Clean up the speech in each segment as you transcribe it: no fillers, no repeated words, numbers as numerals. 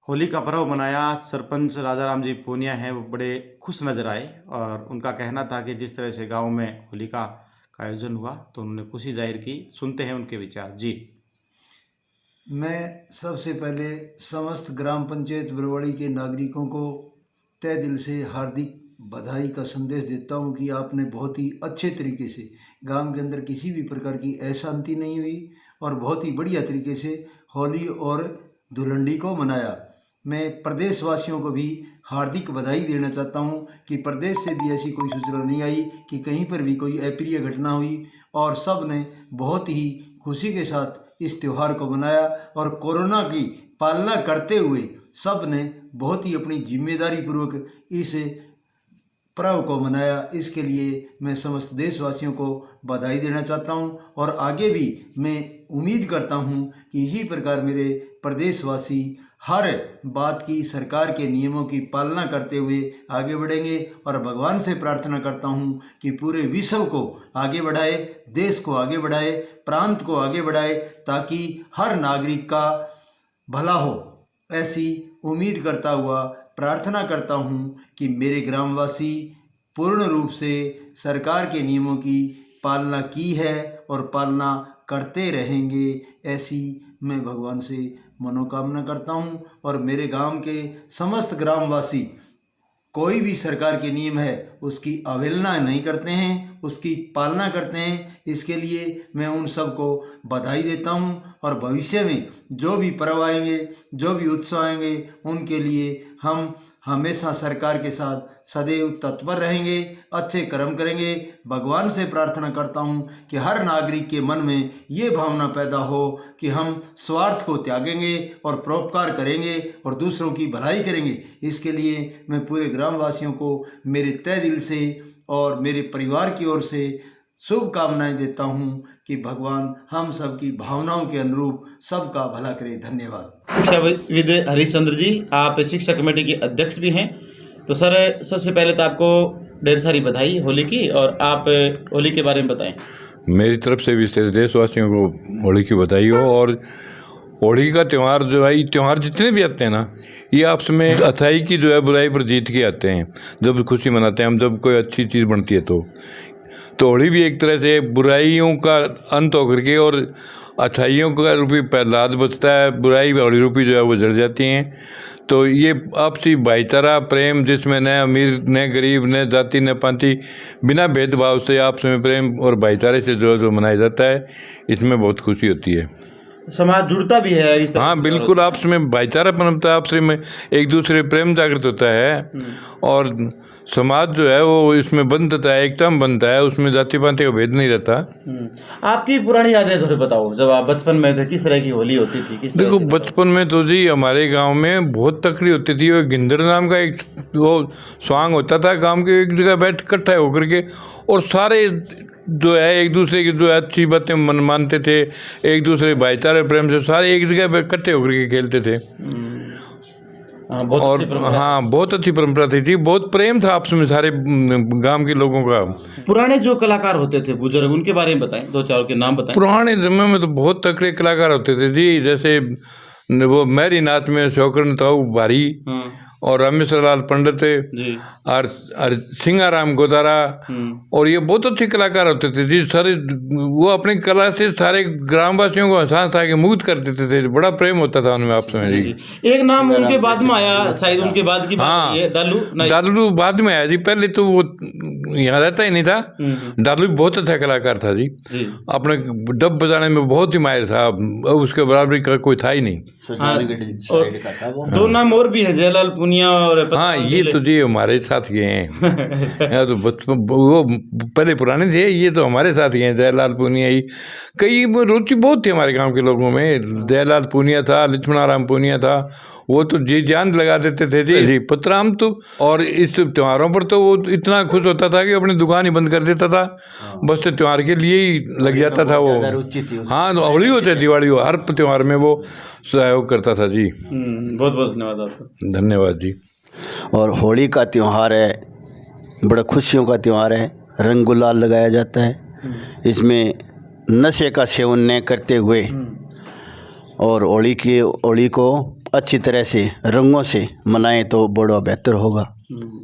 होली का पर्व मनाया। सरपंच राजाराम जी पूनिया हैं, वो बड़े खुश नज़र आए और उनका कहना था कि जिस तरह से गांव में होलिका का आयोजन हुआ तो उन्होंने खुशी जाहिर की। सुनते हैं उनके विचार। जी। मैं सबसे पहले समस्त ग्राम पंचायत बरवाड़ी के नागरिकों को तहे दिल से हार्दिक बधाई का संदेश देता हूं कि आपने बहुत ही अच्छे तरीके से गांव के अंदर किसी भी प्रकार की अशांति नहीं हुई और बहुत ही बढ़िया तरीके से होली और धुलंडी को मनाया। मैं प्रदेशवासियों को भी हार्दिक बधाई देना चाहता हूं कि प्रदेश से भी ऐसी कोई सूचना नहीं आई कि कहीं पर भी कोई अप्रिय घटना हुई और सब ने बहुत ही खुशी के साथ इस त्यौहार को मनाया और कोरोना की पालना करते हुए सब ने बहुत ही अपनी जिम्मेदारी पूर्वक इस पर्व को मनाया। इसके लिए मैं समस्त देशवासियों को बधाई देना चाहता हूं और आगे भी मैं उम्मीद करता हूं कि इसी प्रकार मेरे प्रदेशवासी हर बात की सरकार के नियमों की पालना करते हुए आगे बढ़ेंगे और भगवान से प्रार्थना करता हूं कि पूरे विश्व को आगे बढ़ाए, देश को आगे बढ़ाए, प्रांत को आगे बढ़ाए ताकि हर नागरिक का भला हो। ऐसी उम्मीद करता हुआ प्रार्थना करता हूं कि मेरे ग्रामवासी पूर्ण रूप से सरकार के नियमों की पालना की है और पालना करते रहेंगे। ऐसी मैं भगवान से मनोकामना करता हूं और मेरे गांव के समस्त ग्रामवासी कोई भी सरकार के नियम है उसकी अवहेलना नहीं करते हैं, उसकी पालना करते हैं। इसके लिए मैं उन सबको बधाई देता हूं और भविष्य में जो भी पर्व आएंगे, जो भी उत्सव आएंगे, उनके लिए हम हमेशा सरकार के साथ सदैव तत्पर रहेंगे, अच्छे कर्म करेंगे। भगवान से प्रार्थना करता हूं कि हर नागरिक के मन में ये भावना पैदा हो कि हम स्वार्थ को त्यागेंगे और परोपकार करेंगे और दूसरों की भलाई करेंगे। इसके लिए मैं पूरे ग्रामवासियों को मेरे तहे दिल से और मेरे परिवार की ओर से शुभकामनाएं देता हूं कि भगवान हम सब की भावनाओं के अनुरूप सबका भला करे। धन्यवाद। शिक्षाविद हरिश्चंद्र जी, आप शिक्षा कमेटी के अध्यक्ष भी हैं। तो सर, सबसे पहले तो आपको ढेर सारी बधाई होली की, और आप होली के बारे में बताएं। मेरी तरफ से भी देशवासियों को होली की बधाई हो। और होली का त्यौहार जो है, ये त्यौहार जितने भी आते हैं ना, ये आपस में अच्छाई की जो है बुराई पर जीत के आते हैं। जब खुशी मनाते हैं हम, जब कोई अच्छी चीज़ बनती है तो होली भी एक तरह से बुराइयों का अंत होकर के और अच्छाइयों का रूपी प्रहलाद बचता है, बुराई होली रूपी जो है वो जड़ जाती हैं। तो ये आपसी भाईचारा प्रेम, जिसमें न अमीर न गरीब न जाति न पांति, बिना भेदभाव से आपस में प्रेम और भाईचारे से जो मनाया जाता है, इसमें बहुत खुशी होती है। समाज जुड़ता भी है इस तरह। हाँ बिल्कुल, आपस में भाईचारा पनपता है, आपस में एक दूसरे प्रेम जागृत होता है और समाज जो है वो इसमें बनता है, एकता में बनता है, उसमें जाति पाति का भेद नहीं रहता। आपकी पुरानी यादें थोड़ी बताओ, जब आप बचपन में थे किस तरह की होली होती थी? किस देखो, बचपन में तो जी हमारे गांव में बहुत तकड़ी होती थी। वो गिंदर नाम का एक वो स्वांग होता था, गांव के एक जगह बैठ इकट्ठा होकर के, और सारे जो है एक दूसरे की जो है अच्छी बातें मानते थे, एक दूसरे भाईचारे प्रेम से सारे एक जगह इकट्ठे होकर के खेलते थे। और हाँ, बहुत अच्छी परंपरा थी, बहुत प्रेम था आपस में सारे गांव के लोगों का। पुराने जो कलाकार होते थे बुजुर्ग, उनके बारे में बताएं, दो चार के नाम बताएं। पुराने समय में तो बहुत तकड़े कलाकार होते थे जी, जैसे वो मैरी नाथ में शौकरन ताऊ भारी और रामेश्वर लाल पंडित और सिंगाराम गोदारा, और ये बहुत अच्छे कलाकार होते थे जी। सारे वो अपनी कला से सारे ग्रामवासियों को हंसा हंसा के मुग्ध कर देते थे। बड़ा प्रेम होता था उनमें आपस में जी। एक नाम उनके बाद में आया, शायद उनके बाद की बात है, डालू बाद में आया जी, पहले तो वो यहाँ रहता ही नहीं था। डालू बहुत अच्छा कलाकार था जी, अपने डब बजाने में बहुत ही माहिर था, उसके बराबरी का कोई था ही नहीं। दो नाम और भी है, जयलाल पुनिया और हाँ, ये तो जी हमारे साथ गए हैं। तो बचपन वो पहले पुराने थे, ये तो हमारे साथ गए हैं। जयलाल पुनिया ही, कई रुचि बहुत थी हमारे गांव के लोगों में। जयलाल पुनिया था, लक्ष्मणाराम पुनिया था, वो तो जी जान लगा देते थे जी पतराम तो। और इस त्योहारों पर तो वो इतना खुश होता था कि अपनी दुकान ही बंद कर देता था, बस त्योहार के लिए ही लग जाता था वो। हाँ, होली हो चाहे दिवाली हो, हर त्योहार में वो सहयोग करता था जी। बहुत बहुत धन्यवाद आपका। धन्यवाद जी। और होली का त्यौहार है, बड़ा खुशियों का त्यौहार है, रंग गुलाल लगाया जाता है। इसमें नशे का सेवन न करते हुए और होली को अच्छी तरह से रंगों से मनाएं तो बड़ा बेहतर होगा,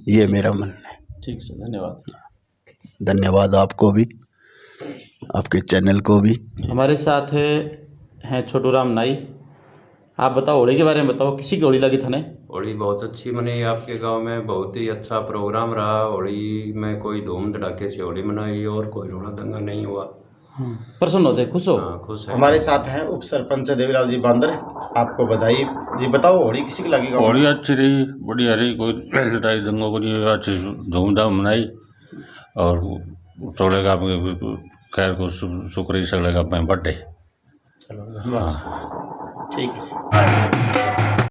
ये मेरा मन है। ठीक है, धन्यवाद। धन्यवाद आपको भी, आपके चैनल को भी। हमारे साथ हैं छोटू राम नाई। आप बताओ होली के बारे में बताओ, किसी की होली लगी थाने? होली बहुत अच्छी मनी आपके गांव में, बहुत ही अच्छा प्रोग्राम रहा। होली में कोई धूम धड़ाके से होली मनाई और कोई रोड़ा दंगा नहीं हुआ। प्रसन्न होते, खुश हो? हाँ, खुश है। हमारे साथ हैं उप सरपंच देवीलाल जी बांदर। आपको बधाई जी। बताओ होली किसी की लगी गाँव में? होली अच्छी रही, बढ़िया रही, कोई लड़ाई दंगों को नहीं, अच्छी धूमधाम मनाई और सगड़े का खैर को शुक्र ही सगड़े का बर्थडे। चलो धन्यवाद। ठीक है।